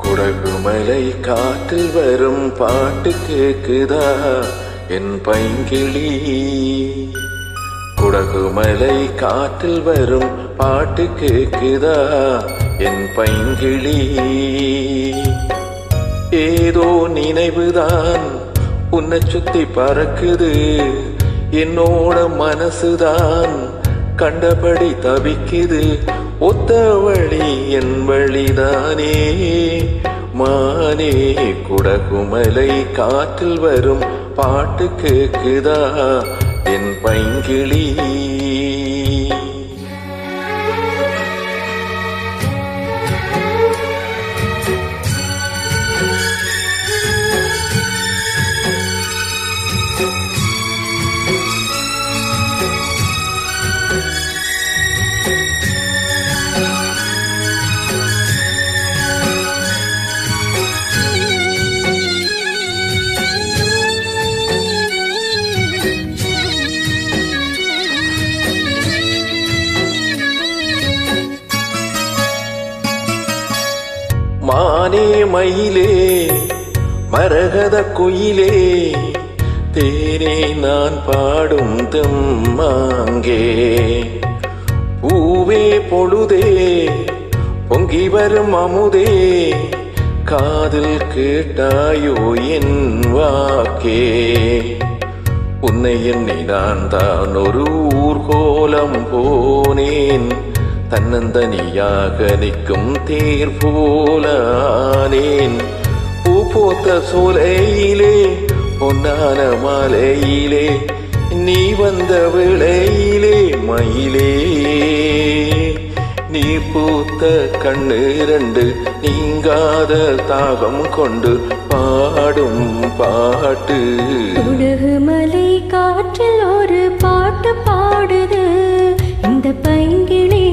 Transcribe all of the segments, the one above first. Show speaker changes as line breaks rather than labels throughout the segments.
குடகுமலை காற்றில் வரும் பாட்டு கேக்குதா என் பைங்கிளி? குடகுமலை காற்றில் வரும் பாட்டு கேக்குதா என் பைங்கிளி? ஏதோ நினைவுதான் உன்னை சுத்தி பறக்குது, என்னோட மனசுதான் கண்டபடி தவிக்குது. ஒத்த வழி என் வழிதானே மானே. குடகுமலை காற்றில் வரும் பாட்டு கேக்குதா என் பைங்கிளி? மானே மயிலே மரகத குயிலே, தேனே நான் பாடும் தெம்மாங்கே. பூவே பொழுதே பொங்கி வரும் அமுதே, காதில் கேட்டாயோ என் வாக்கே. உன்னை எண்ணி நான் தான் ஒரு ஊர்கோலம் போனேன், தன்னந்தனியாக நிற்கும் தேர் போலானேன். பூ போத்த சோலையிலே பொன்னான மாலையிலே, நீ வந்த வேளையிலே மயிலே. நீ பூத்த கண்ணு ரெண்டு நீங்காத தாகம் கொண்டு பாடும் பாட்டு.
குடகுமலை காற்றில் ஒரு பாட்டு பாடுது இந்த பைங்கிளி.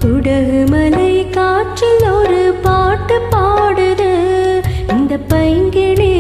குடகுமலை காற்றில் ஒரு பாட்டு பாடுது இந்த பைங்கிளி.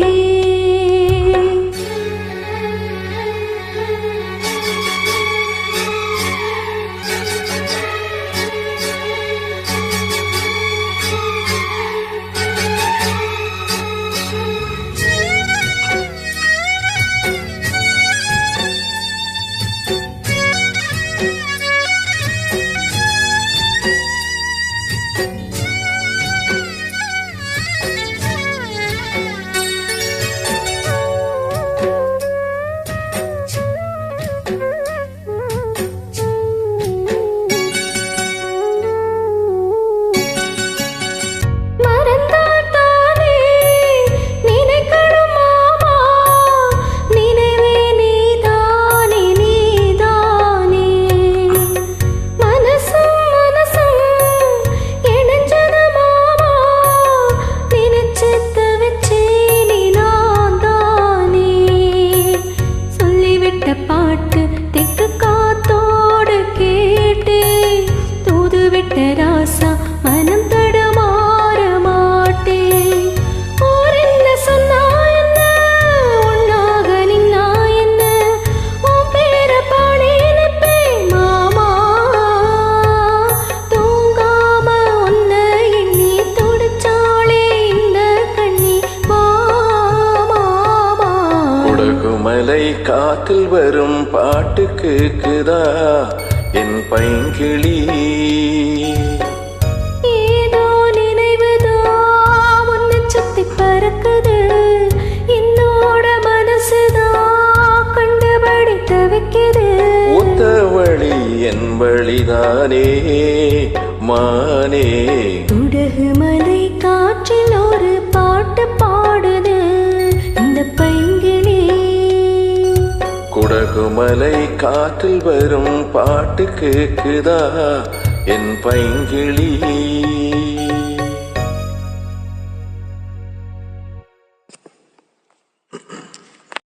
பாட்டு தெக்கு காத்தோடு கேட்டே தூது விட்ட ராசா மனம் தடுமாற மாட்டே. ஓர் என்ன சொன்னா என்ன, உன்னாக நின்னா என்ன, உன் பேர பாடி நிற்பேன் மாமா. தூங்காம உன்னை எண்ணி துடிச்சாளே இந்த கண்ணி மாமா.
குடகுமலை காற்றில் வரும் பாட்டு கேக்குதா என் பைங்கிளி?
ஏதோ நினைவுதான் உன்னை சுத்தி பறக்குது, என்னோட மனசுதான் கண்டபடி தவிக்குது.
ஒத்த வழி என் வழிதானே மானே.
குடகுமலை காற்றில் ஒரு பாட்டு பாடுது இந்த பைங்கிளி.
குடகுமலை காற்றில் வரும் பாட்டு கேக்குதா என் பைங்கிளி?